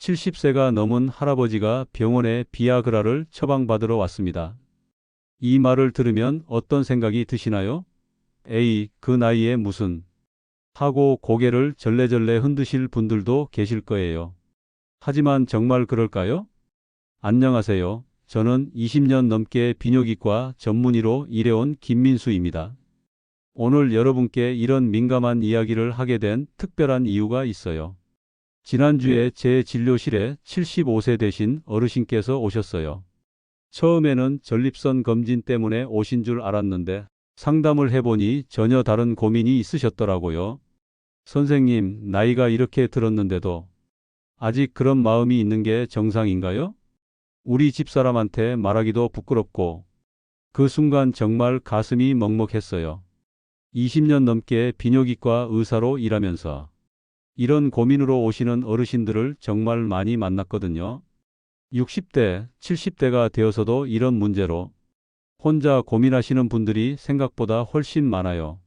70세가 넘은 할아버지가 병원에 비아그라를 처방받으러 왔습니다. 이 말을 들으면 어떤 생각이 드시나요? 에이, 그 나이에 무슨 하고 고개를 절레절레 흔드실 분들도 계실 거예요. 하지만 정말 그럴까요? 안녕하세요. 저는 20년 넘게 비뇨기과 전문의로 일해온 김민수입니다. 오늘 여러분께 이런 민감한 이야기를 하게 된 특별한 이유가 있어요. 지난주에 제 진료실에 75세 되신 어르신께서 오셨어요. 처음에는 전립선 검진 때문에 오신 줄 알았는데 상담을 해보니 전혀 다른 고민이 있으셨더라고요. 선생님, 나이가 이렇게 들었는데도 아직 그런 마음이 있는 게 정상인가요? 우리 집사람한테 말하기도 부끄럽고 그 순간 정말 가슴이 먹먹했어요. 20년 넘게 비뇨기과 의사로 일하면서 이런 고민으로 오시는 어르신들을 정말 많이 만났거든요. 60대, 70대가 되어서도 이런 문제로 혼자 고민하시는 분들이 생각보다 훨씬 많아요.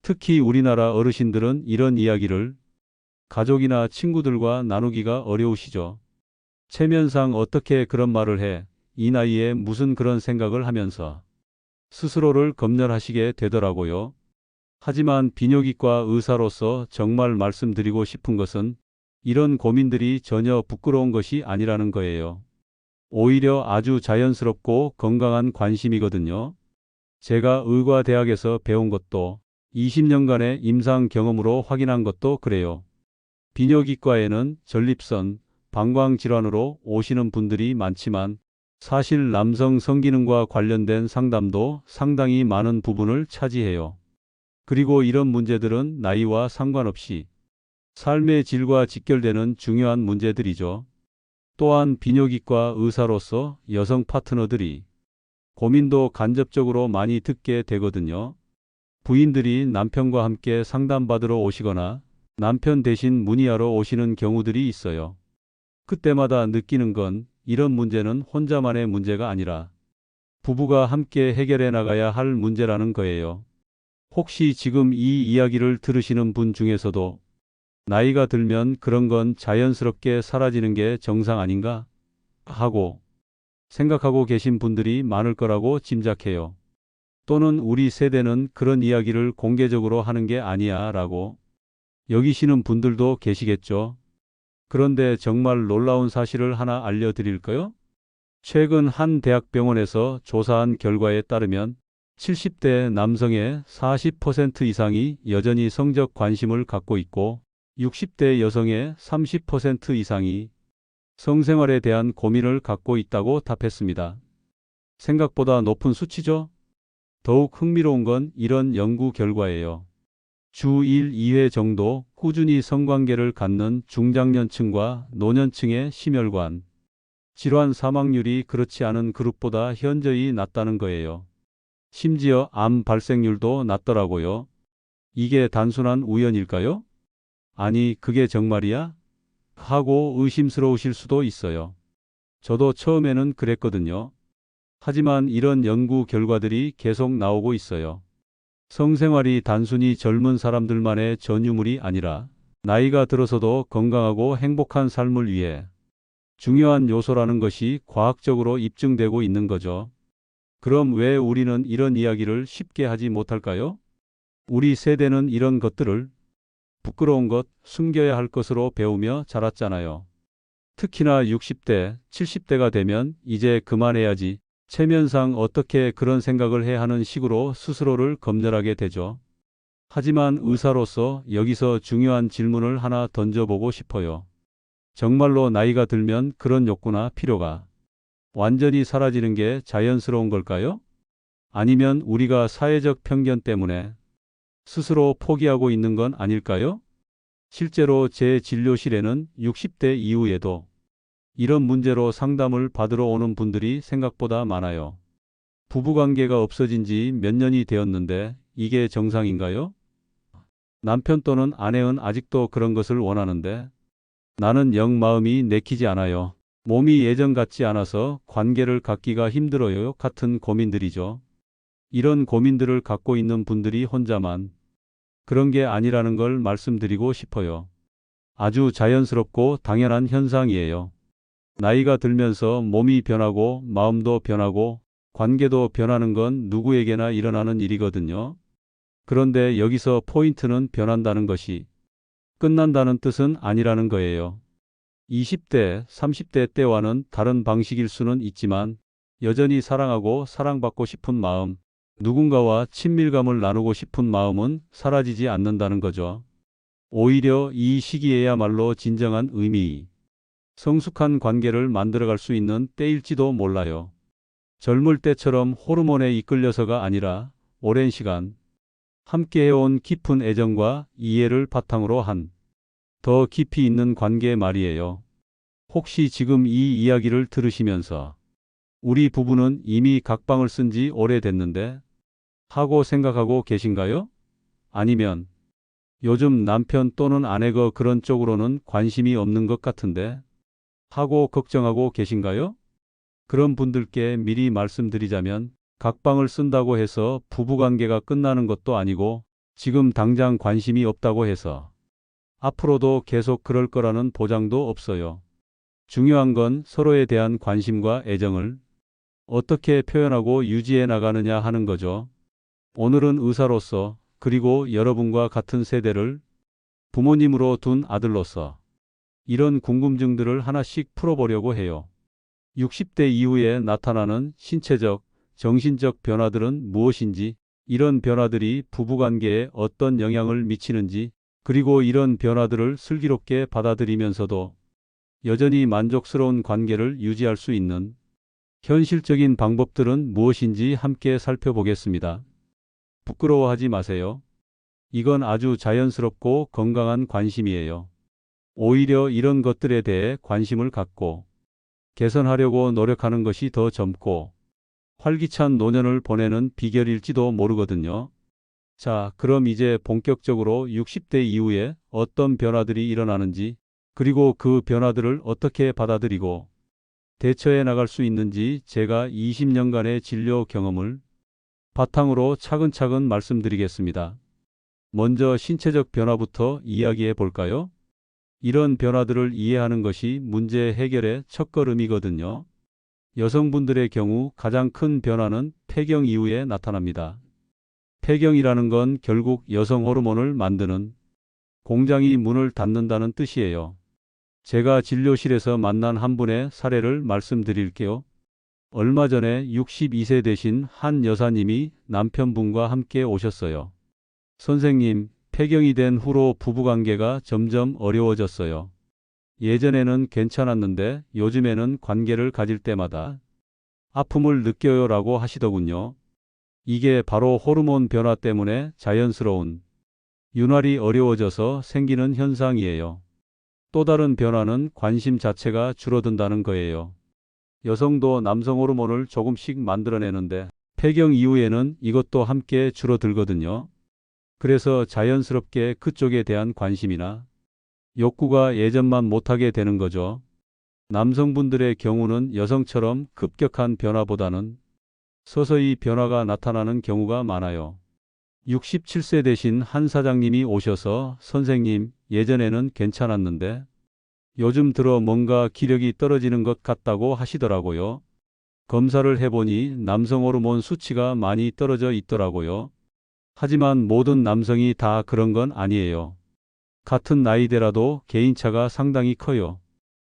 특히 우리나라 어르신들은 이런 이야기를 가족이나 친구들과 나누기가 어려우시죠. 체면상 어떻게 그런 말을 해, 이 나이에 무슨 그런 생각을 하면서 스스로를 검열하시게 되더라고요. 하지만 비뇨기과 의사로서 정말 말씀드리고 싶은 것은 이런 고민들이 전혀 부끄러운 것이 아니라는 거예요. 오히려 아주 자연스럽고 건강한 관심이거든요. 제가 의과대학에서 배운 것도 20년간의 임상 경험으로 확인한 것도 그래요. 비뇨기과에는 전립선, 방광 질환으로 오시는 분들이 많지만 사실 남성 성기능과 관련된 상담도 상당히 많은 부분을 차지해요. 그리고 이런 문제들은 나이와 상관없이 삶의 질과 직결되는 중요한 문제들이죠. 또한 비뇨기과 의사로서 여성 파트너들이 고민도 간접적으로 많이 듣게 되거든요. 부인들이 남편과 함께 상담받으러 오시거나 남편 대신 문의하러 오시는 경우들이 있어요. 그때마다 느끼는 건 이런 문제는 혼자만의 문제가 아니라 부부가 함께 해결해 나가야 할 문제라는 거예요. 혹시 지금 이 이야기를 들으시는 분 중에서도 나이가 들면 그런 건 자연스럽게 사라지는 게 정상 아닌가 하고 생각하고 계신 분들이 많을 거라고 짐작해요. 또는 우리 세대는 그런 이야기를 공개적으로 하는 게 아니야 라고 여기시는 분들도 계시겠죠. 그런데 정말 놀라운 사실을 하나 알려드릴까요? 최근 한 대학병원에서 조사한 결과에 따르면 70대 남성의 40% 이상이 여전히 성적 관심을 갖고 있고 60대 여성의 30% 이상이 성생활에 대한 고민을 갖고 있다고 답했습니다. 생각보다 높은 수치죠? 더욱 흥미로운 건 이런 연구 결과예요. 주 1, 2회 정도 꾸준히 성관계를 갖는 중장년층과 노년층의 심혈관 질환 사망률이 그렇지 않은 그룹보다 현저히 낮다는 거예요. 심지어 암 발생률도 낮더라고요. 이게 단순한 우연일까요? 아니, 그게 정말이야? 하고 의심스러우실 수도 있어요. 저도 처음에는 그랬거든요. 하지만 이런 연구 결과들이 계속 나오고 있어요. 성생활이 단순히 젊은 사람들만의 전유물이 아니라 나이가 들어서도 건강하고 행복한 삶을 위해 중요한 요소라는 것이 과학적으로 입증되고 있는 거죠. 그럼 왜 우리는 이런 이야기를 쉽게 하지 못할까요? 우리 세대는 이런 것들을 부끄러운 것, 숨겨야 할 것으로 배우며 자랐잖아요. 특히나 60대, 70대가 되면 이제 그만해야지. 체면상 어떻게 그런 생각을 해 하는 식으로 스스로를 검열하게 되죠. 하지만 의사로서 여기서 중요한 질문을 하나 던져보고 싶어요. 정말로 나이가 들면 그런 욕구나 필요가 완전히 사라지는 게 자연스러운 걸까요? 아니면 우리가 사회적 편견 때문에 스스로 포기하고 있는 건 아닐까요? 실제로 제 진료실에는 60대 이후에도 이런 문제로 상담을 받으러 오는 분들이 생각보다 많아요. 부부관계가 없어진 지 몇 년이 되었는데 이게 정상인가요? 남편 또는 아내는 아직도 그런 것을 원하는데 나는 영 마음이 내키지 않아요. 몸이 예전 같지 않아서 관계를 갖기가 힘들어요. 같은 고민들이죠. 이런 고민들을 갖고 있는 분들이 혼자만 그런 게 아니라는 걸 말씀드리고 싶어요. 아주 자연스럽고 당연한 현상이에요. 나이가 들면서 몸이 변하고 마음도 변하고 관계도 변하는 건 누구에게나 일어나는 일이거든요. 그런데 여기서 포인트는 변한다는 것이 끝난다는 뜻은 아니라는 거예요. 20대, 30대 때와는 다른 방식일 수는 있지만 여전히 사랑하고 사랑받고 싶은 마음, 누군가와 친밀감을 나누고 싶은 마음은 사라지지 않는다는 거죠. 오히려 이 시기에야말로 진정한 의미, 성숙한 관계를 만들어갈 수 있는 때일지도 몰라요. 젊을 때처럼 호르몬에 이끌려서가 아니라 오랜 시간 함께 해온 깊은 애정과 이해를 바탕으로 한 더 깊이 있는 관계 말이에요. 혹시 지금 이 이야기를 들으시면서 우리 부부는 이미 각방을 쓴 지 오래됐는데 하고 생각하고 계신가요? 아니면 요즘 남편 또는 아내가 그런 쪽으로는 관심이 없는 것 같은데 하고 걱정하고 계신가요? 그런 분들께 미리 말씀드리자면 각방을 쓴다고 해서 부부관계가 끝나는 것도 아니고 지금 당장 관심이 없다고 해서 앞으로도 계속 그럴 거라는 보장도 없어요. 중요한 건 서로에 대한 관심과 애정을 어떻게 표현하고 유지해 나가느냐 하는 거죠. 오늘은 의사로서 그리고 여러분과 같은 세대를 부모님으로 둔 아들로서 이런 궁금증들을 하나씩 풀어보려고 해요. 60대 이후에 나타나는 신체적, 정신적 변화들은 무엇인지, 이런 변화들이 부부관계에 어떤 영향을 미치는지, 그리고 이런 변화들을 슬기롭게 받아들이면서도 여전히 만족스러운 관계를 유지할 수 있는 현실적인 방법들은 무엇인지 함께 살펴보겠습니다. 부끄러워하지 마세요. 이건 아주 자연스럽고 건강한 관심이에요. 오히려 이런 것들에 대해 관심을 갖고 개선하려고 노력하는 것이 더 젊고 활기찬 노년을 보내는 비결일지도 모르거든요. 자, 그럼 이제 본격적으로 60대 이후에 어떤 변화들이 일어나는지, 그리고 그 변화들을 어떻게 받아들이고 대처해 나갈 수 있는지 제가 20년간의 진료 경험을 바탕으로 차근차근 말씀드리겠습니다. 먼저 신체적 변화부터 이야기해 볼까요? 이런 변화들을 이해하는 것이 문제 해결의 첫걸음이거든요. 여성분들의 경우 가장 큰 변화는 폐경 이후에 나타납니다. 폐경이라는 건 결국 여성 호르몬을 만드는 공장이 문을 닫는다는 뜻이에요. 제가 진료실에서 만난 한 분의 사례를 말씀드릴게요. 얼마 전에 62세 되신 한 여사님이 남편분과 함께 오셨어요. 선생님, 폐경이 된 후로 부부관계가 점점 어려워졌어요. 예전에는 괜찮았는데 요즘에는 관계를 가질 때마다 아픔을 느껴요라고 하시더군요. 이게 바로 호르몬 변화 때문에 자연스러운 윤활이 어려워져서 생기는 현상이에요. 또 다른 변화는 관심 자체가 줄어든다는 거예요. 여성도 남성 호르몬을 조금씩 만들어내는데 폐경 이후에는 이것도 함께 줄어들거든요. 그래서 자연스럽게 그쪽에 대한 관심이나 욕구가 예전만 못하게 되는 거죠. 남성분들의 경우는 여성처럼 급격한 변화보다는 서서히 변화가 나타나는 경우가 많아요. 67세 되신 한 사장님이 오셔서 선생님, 예전에는 괜찮았는데 요즘 들어 뭔가 기력이 떨어지는 것 같다고 하시더라고요. 검사를 해보니 남성 호르몬 수치가 많이 떨어져 있더라고요. 하지만 모든 남성이 다 그런 건 아니에요. 같은 나이대라도 개인차가 상당히 커요.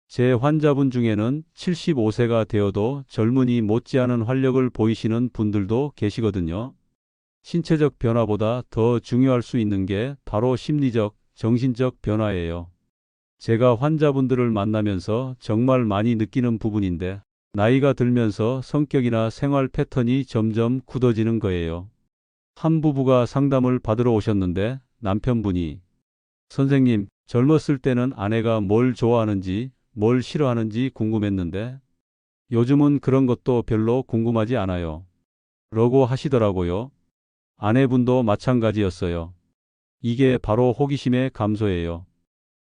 제 환자분 중에는 75세가 되어도 젊은이 못지않은 활력을 보이시는 분들도 계시거든요. 신체적 변화보다 더 중요할 수 있는 게 바로 심리적, 정신적 변화예요. 제가 환자분들을 만나면서 정말 많이 느끼는 부분인데 나이가 들면서 성격이나 생활 패턴이 점점 굳어지는 거예요. 한 부부가 상담을 받으러 오셨는데 남편분이 선생님, 젊었을 때는 아내가 뭘 좋아하는지, 뭘 싫어하는지 궁금했는데 요즘은 그런 것도 별로 궁금하지 않아요. 라고 하시더라고요. 아내분도 마찬가지였어요. 이게 바로 호기심의 감소예요.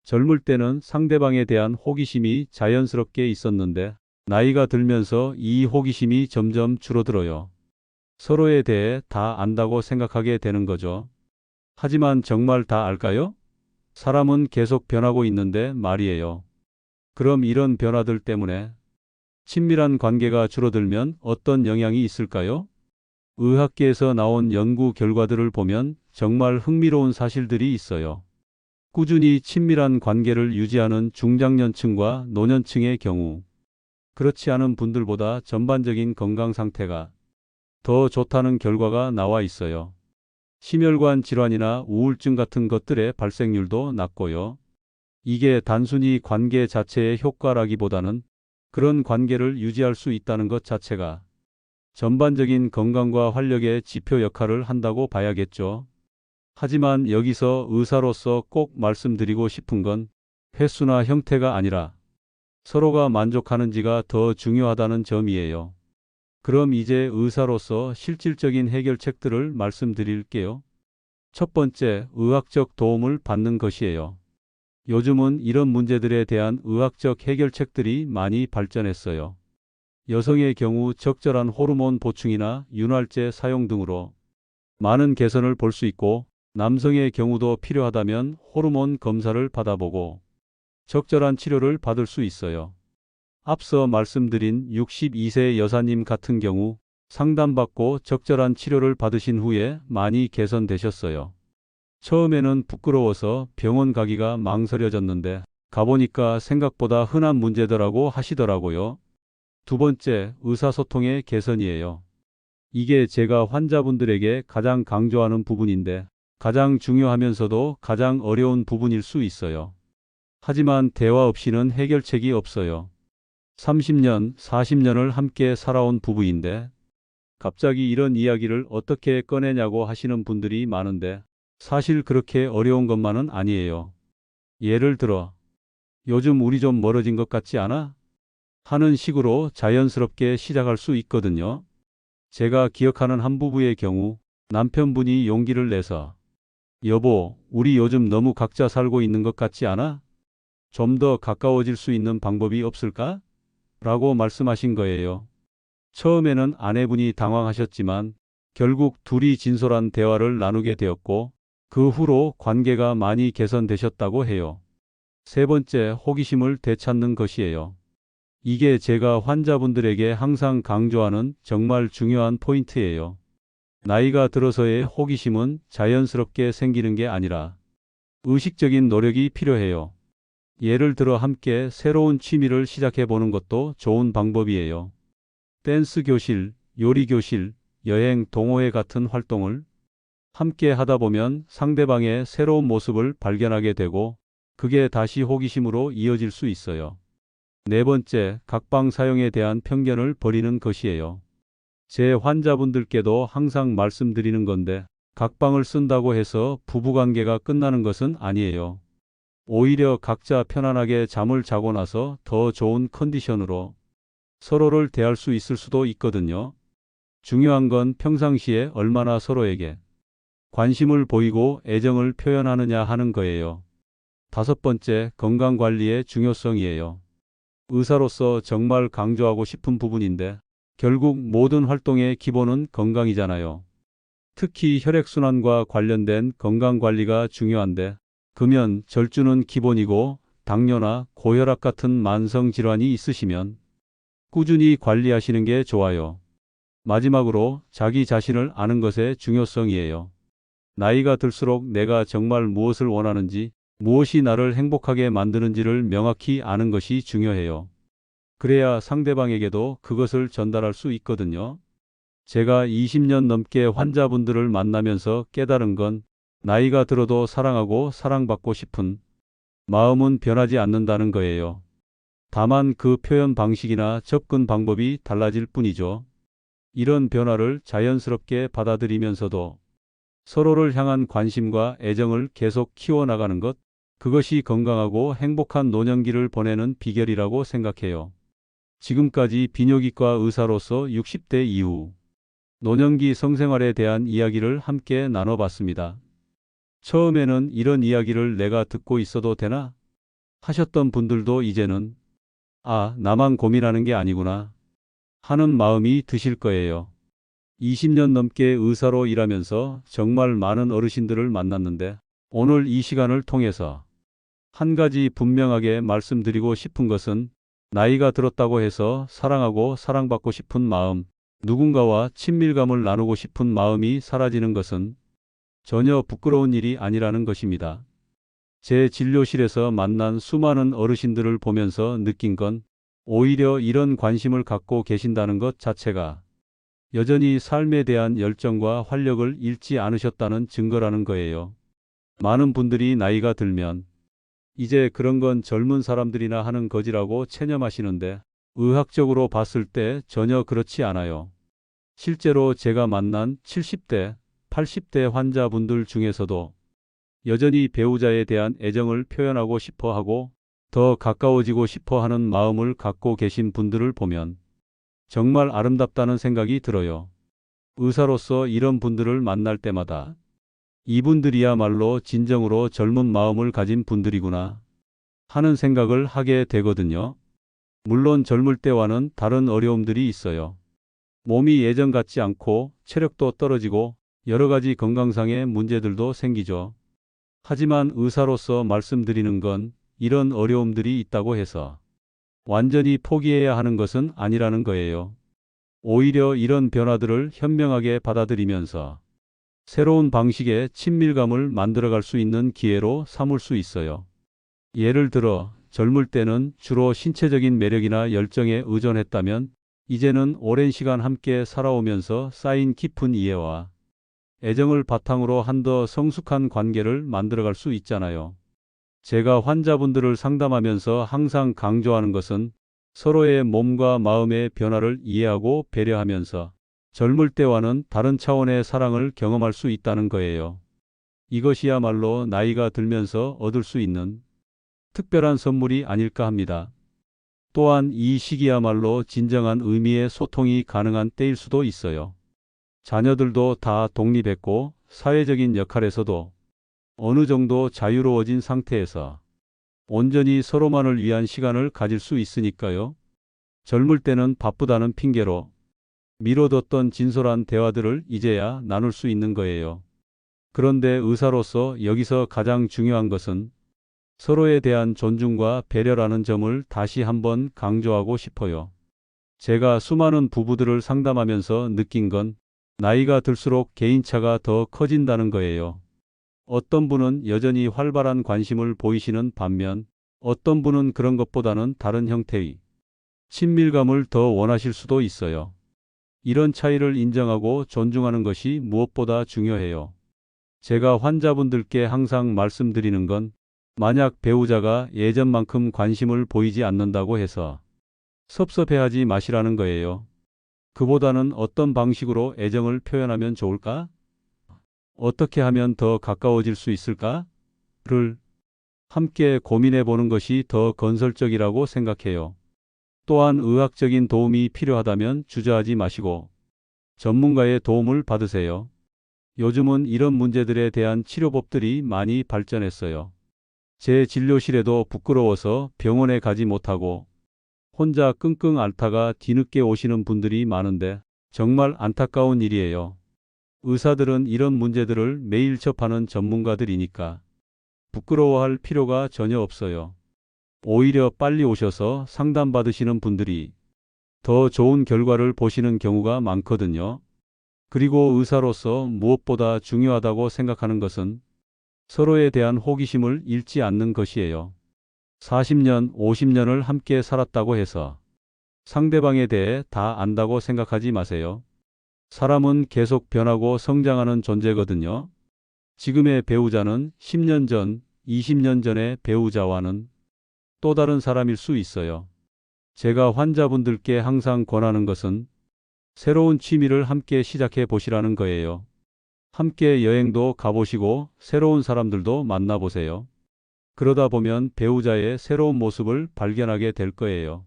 젊을 때는 상대방에 대한 호기심이 자연스럽게 있었는데 나이가 들면서 이 호기심이 점점 줄어들어요. 서로에 대해 다 안다고 생각하게 되는 거죠. 하지만 정말 다 알까요? 사람은 계속 변하고 있는데 말이에요. 그럼 이런 변화들 때문에 친밀한 관계가 줄어들면 어떤 영향이 있을까요? 의학계에서 나온 연구 결과들을 보면 정말 흥미로운 사실들이 있어요. 꾸준히 친밀한 관계를 유지하는 중장년층과 노년층의 경우, 그렇지 않은 분들보다 전반적인 건강 상태가 더 좋다는 결과가 나와 있어요. 심혈관 질환이나 우울증 같은 것들의 발생률도 낮고요. 이게 단순히 관계 자체의 효과라기보다는 그런 관계를 유지할 수 있다는 것 자체가 전반적인 건강과 활력의 지표 역할을 한다고 봐야겠죠. 하지만 여기서 의사로서 꼭 말씀드리고 싶은 건 횟수나 형태가 아니라 서로가 만족하는지가 더 중요하다는 점이에요. 그럼 이제 의사로서 실질적인 해결책들을 말씀드릴게요. 첫 번째, 의학적 도움을 받는 것이에요. 요즘은 이런 문제들에 대한 의학적 해결책들이 많이 발전했어요. 여성의 경우 적절한 호르몬 보충이나 윤활제 사용 등으로 많은 개선을 볼 수 있고, 남성의 경우도 필요하다면 호르몬 검사를 받아보고 적절한 치료를 받을 수 있어요. 앞서 말씀드린 62세 여사님 같은 경우 상담받고 적절한 치료를 받으신 후에 많이 개선되셨어요. 처음에는 부끄러워서 병원 가기가 망설여졌는데 가보니까 생각보다 흔한 문제더라고 하시더라고요. 두 번째, 의사소통의 개선이에요. 이게 제가 환자분들에게 가장 강조하는 부분인데 가장 중요하면서도 가장 어려운 부분일 수 있어요. 하지만 대화 없이는 해결책이 없어요. 30년, 40년을 함께 살아온 부부인데 갑자기 이런 이야기를 어떻게 꺼내냐고 하시는 분들이 많은데 사실 그렇게 어려운 것만은 아니에요. 예를 들어, 요즘 우리 좀 멀어진 것 같지 않아? 하는 식으로 자연스럽게 시작할 수 있거든요. 제가 기억하는 한 부부의 경우 남편분이 용기를 내서 여보, 우리 요즘 너무 각자 살고 있는 것 같지 않아? 좀 더 가까워질 수 있는 방법이 없을까? 라고 말씀하신 거예요. 처음에는 아내분이 당황하셨지만 결국 둘이 진솔한 대화를 나누게 되었고 그 후로 관계가 많이 개선되셨다고 해요. 세 번째, 호기심을 되찾는 것이에요. 이게 제가 환자분들에게 항상 강조하는 정말 중요한 포인트예요. 나이가 들어서의 호기심은 자연스럽게 생기는 게 아니라 의식적인 노력이 필요해요. 예를 들어 함께 새로운 취미를 시작해 보는 것도 좋은 방법이에요. 댄스 교실, 요리 교실, 여행, 동호회 같은 활동을 함께 하다 보면 상대방의 새로운 모습을 발견하게 되고 그게 다시 호기심으로 이어질 수 있어요. 네 번째, 각방 사용에 대한 편견을 버리는 것이에요. 제 환자분들께도 항상 말씀드리는 건데 각방을 쓴다고 해서 부부관계가 끝나는 것은 아니에요. 오히려 각자 편안하게 잠을 자고 나서 더 좋은 컨디션으로 서로를 대할 수 있을 수도 있거든요. 중요한 건 평상시에 얼마나 서로에게 관심을 보이고 애정을 표현하느냐 하는 거예요. 다섯 번째, 건강관리의 중요성이에요. 의사로서 정말 강조하고 싶은 부분인데 결국 모든 활동의 기본은 건강이잖아요. 특히 혈액순환과 관련된 건강관리가 중요한데 금연, 절주는 기본이고 당뇨나 고혈압 같은 만성질환이 있으시면 꾸준히 관리하시는 게 좋아요. 마지막으로 자기 자신을 아는 것의 중요성이에요. 나이가 들수록 내가 정말 무엇을 원하는지, 무엇이 나를 행복하게 만드는지를 명확히 아는 것이 중요해요. 그래야 상대방에게도 그것을 전달할 수 있거든요. 제가 20년 넘게 환자분들을 만나면서 깨달은 건 나이가 들어도 사랑하고 사랑받고 싶은 마음은 변하지 않는다는 거예요. 다만 그 표현 방식이나 접근 방법이 달라질 뿐이죠. 이런 변화를 자연스럽게 받아들이면서도 서로를 향한 관심과 애정을 계속 키워나가는 것, 그것이 건강하고 행복한 노년기를 보내는 비결이라고 생각해요. 지금까지 비뇨기과 의사로서 60대 이후 노년기 성생활에 대한 이야기를 함께 나눠봤습니다. 처음에는 이런 이야기를 내가 듣고 있어도 되나? 하셨던 분들도 이제는 아, 나만 고민하는 게 아니구나 하는 마음이 드실 거예요. 20년 넘게 의사로 일하면서 정말 많은 어르신들을 만났는데 오늘 이 시간을 통해서 한 가지 분명하게 말씀드리고 싶은 것은 나이가 들었다고 해서 사랑하고 사랑받고 싶은 마음, 누군가와 친밀감을 나누고 싶은 마음이 사라지는 것은 전혀 부끄러운 일이 아니라는 것입니다. 제 진료실에서 만난 수많은 어르신들을 보면서 느낀 건 오히려 이런 관심을 갖고 계신다는 것 자체가 여전히 삶에 대한 열정과 활력을 잃지 않으셨다는 증거라는 거예요. 많은 분들이 나이가 들면 이제 그런 건 젊은 사람들이나 하는 거지라고 체념하시는데 의학적으로 봤을 때 전혀 그렇지 않아요. 실제로 제가 만난 70대, 80대 환자분들 중에서도 여전히 배우자에 대한 애정을 표현하고 싶어 하고 더 가까워지고 싶어 하는 마음을 갖고 계신 분들을 보면 정말 아름답다는 생각이 들어요. 의사로서 이런 분들을 만날 때마다 이분들이야말로 진정으로 젊은 마음을 가진 분들이구나 하는 생각을 하게 되거든요. 물론 젊을 때와는 다른 어려움들이 있어요. 몸이 예전 같지 않고 체력도 떨어지고 여러 가지 건강상의 문제들도 생기죠. 하지만 의사로서 말씀드리는 건 이런 어려움들이 있다고 해서 완전히 포기해야 하는 것은 아니라는 거예요. 오히려 이런 변화들을 현명하게 받아들이면서 새로운 방식의 친밀감을 만들어갈 수 있는 기회로 삼을 수 있어요. 예를 들어 젊을 때는 주로 신체적인 매력이나 열정에 의존했다면 이제는 오랜 시간 함께 살아오면서 쌓인 깊은 이해와 애정을 바탕으로 한더 성숙한 관계를 만들어갈 수 있잖아요. 제가 환자분들을 상담하면서 항상 강조하는 것은 서로의 몸과 마음의 변화를 이해하고 배려하면서 젊을 때와는 다른 차원의 사랑을 경험할 수 있다는 거예요. 이것이야말로 나이가 들면서 얻을 수 있는 특별한 선물이 아닐까 합니다. 또한 이 시기야말로 진정한 의미의 소통이 가능한 때일 수도 있어요. 자녀들도 다 독립했고 사회적인 역할에서도 어느 정도 자유로워진 상태에서 온전히 서로만을 위한 시간을 가질 수 있으니까요. 젊을 때는 바쁘다는 핑계로 미뤄뒀던 진솔한 대화들을 이제야 나눌 수 있는 거예요. 그런데 의사로서 여기서 가장 중요한 것은 서로에 대한 존중과 배려라는 점을 다시 한번 강조하고 싶어요. 제가 수많은 부부들을 상담하면서 느낀 건 나이가 들수록 개인차가 더 커진다는 거예요. 어떤 분은 여전히 활발한 관심을 보이시는 반면 어떤 분은 그런 것보다는 다른 형태의 친밀감을 더 원하실 수도 있어요. 이런 차이를 인정하고 존중하는 것이 무엇보다 중요해요. 제가 환자분들께 항상 말씀드리는 건 만약 배우자가 예전만큼 관심을 보이지 않는다고 해서 섭섭해하지 마시라는 거예요. 그보다는 어떤 방식으로 애정을 표현하면 좋을까? 어떻게 하면 더 가까워질 수 있을까? 를 함께 고민해 보는 것이 더 건설적이라고 생각해요. 또한 의학적인 도움이 필요하다면 주저하지 마시고 전문가의 도움을 받으세요. 요즘은 이런 문제들에 대한 치료법들이 많이 발전했어요. 제 진료실에도 부끄러워서 병원에 가지 못하고 혼자 끙끙 앓다가 뒤늦게 오시는 분들이 많은데 정말 안타까운 일이에요. 의사들은 이런 문제들을 매일 접하는 전문가들이니까 부끄러워할 필요가 전혀 없어요. 오히려 빨리 오셔서 상담받으시는 분들이 더 좋은 결과를 보시는 경우가 많거든요. 그리고 의사로서 무엇보다 중요하다고 생각하는 것은 서로에 대한 호기심을 잃지 않는 것이에요. 40년, 50년을 함께 살았다고 해서 상대방에 대해 다 안다고 생각하지 마세요. 사람은 계속 변하고 성장하는 존재거든요. 지금의 배우자는 10년 전, 20년 전의 배우자와는 또 다른 사람일 수 있어요. 제가 환자분들께 항상 권하는 것은 새로운 취미를 함께 시작해 보시라는 거예요. 함께 여행도 가보시고 새로운 사람들도 만나보세요. 그러다 보면 배우자의 새로운 모습을 발견하게 될 거예요.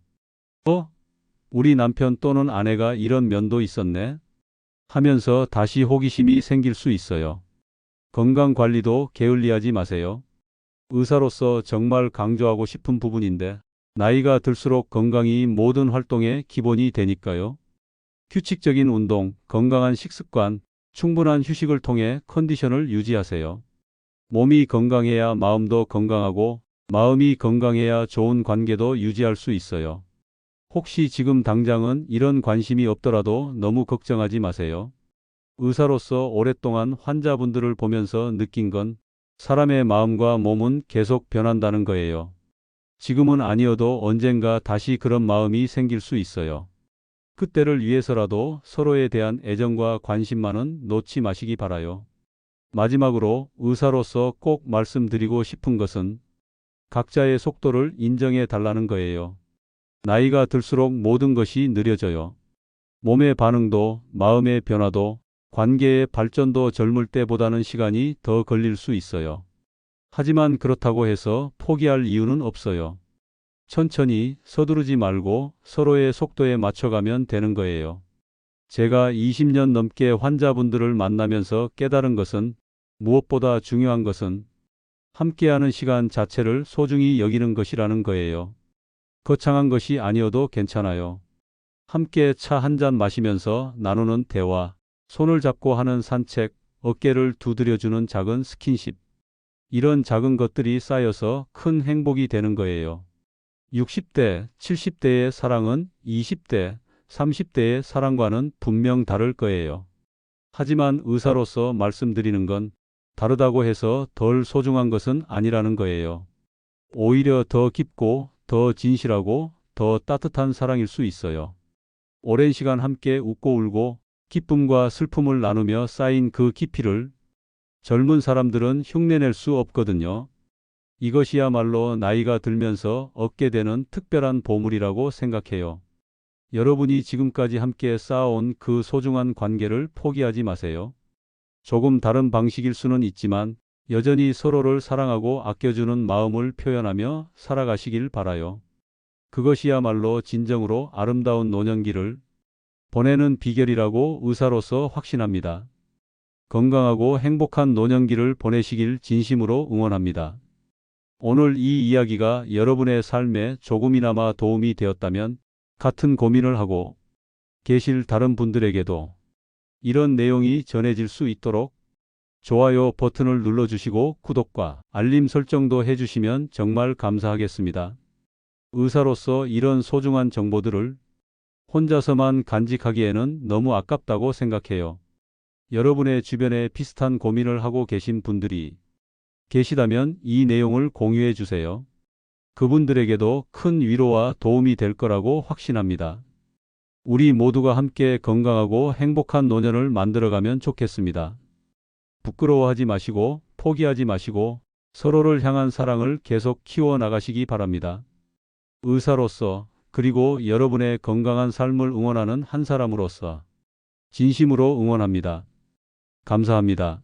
우리 남편 또는 아내가 이런 면도 있었네 하면서 다시 호기심이 생길 수 있어요. 건강 관리도 게을리하지 마세요. 의사로서 정말 강조하고 싶은 부분인데 나이가 들수록 건강이 모든 활동의 기본이 되니까요. 규칙적인 운동, 건강한 식습관, 충분한 휴식을 통해 컨디션을 유지하세요. 몸이 건강해야 마음도 건강하고 마음이 건강해야 좋은 관계도 유지할 수 있어요. 혹시 지금 당장은 이런 관심이 없더라도 너무 걱정하지 마세요. 의사로서 오랫동안 환자분들을 보면서 느낀 건 사람의 마음과 몸은 계속 변한다는 거예요. 지금은 아니어도 언젠가 다시 그런 마음이 생길 수 있어요. 그때를 위해서라도 서로에 대한 애정과 관심만은 놓지 마시기 바라요. 마지막으로 의사로서 꼭 말씀드리고 싶은 것은 각자의 속도를 인정해 달라는 거예요. 나이가 들수록 모든 것이 느려져요. 몸의 반응도, 마음의 변화도, 관계의 발전도 젊을 때보다는 시간이 더 걸릴 수 있어요. 하지만 그렇다고 해서 포기할 이유는 없어요. 천천히 서두르지 말고 서로의 속도에 맞춰가면 되는 거예요. 제가 20년 넘게 환자분들을 만나면서 깨달은 것은 무엇보다 중요한 것은 함께하는 시간 자체를 소중히 여기는 것이라는 거예요. 거창한 것이 아니어도 괜찮아요. 함께 차 한 잔 마시면서 나누는 대화, 손을 잡고 하는 산책, 어깨를 두드려주는 작은 스킨십. 이런 작은 것들이 쌓여서 큰 행복이 되는 거예요. 60대, 70대의 사랑은 20대, 30대의 사랑과는 분명 다를 거예요. 하지만 의사로서 말씀드리는 건 다르다고 해서 덜 소중한 것은 아니라는 거예요. 오히려 더 깊고 더 진실하고 더 따뜻한 사랑일 수 있어요. 오랜 시간 함께 웃고 울고 기쁨과 슬픔을 나누며 쌓인 그 깊이를 젊은 사람들은 흉내낼 수 없거든요. 이것이야말로 나이가 들면서 얻게 되는 특별한 보물이라고 생각해요. 여러분이 지금까지 함께 쌓아온 그 소중한 관계를 포기하지 마세요. 조금 다른 방식일 수는 있지만 여전히 서로를 사랑하고 아껴주는 마음을 표현하며 살아가시길 바라요. 그것이야말로 진정으로 아름다운 노년기를 보내는 비결이라고 의사로서 확신합니다. 건강하고 행복한 노년기를 보내시길 진심으로 응원합니다. 오늘 이 이야기가 여러분의 삶에 조금이나마 도움이 되었다면 같은 고민을 하고 계실 다른 분들에게도 이런 내용이 전해질 수 있도록 좋아요 버튼을 눌러주시고 구독과 알림 설정도 해주시면 정말 감사하겠습니다. 의사로서 이런 소중한 정보들을 혼자서만 간직하기에는 너무 아깝다고 생각해요. 여러분의 주변에 비슷한 고민을 하고 계신 분들이 계시다면 이 내용을 공유해 주세요. 그분들에게도 큰 위로와 도움이 될 거라고 확신합니다. 우리 모두가 함께 건강하고 행복한 노년을 만들어가면 좋겠습니다. 부끄러워하지 마시고 포기하지 마시고 서로를 향한 사랑을 계속 키워나가시기 바랍니다. 의사로서 그리고 여러분의 건강한 삶을 응원하는 한 사람으로서 진심으로 응원합니다. 감사합니다.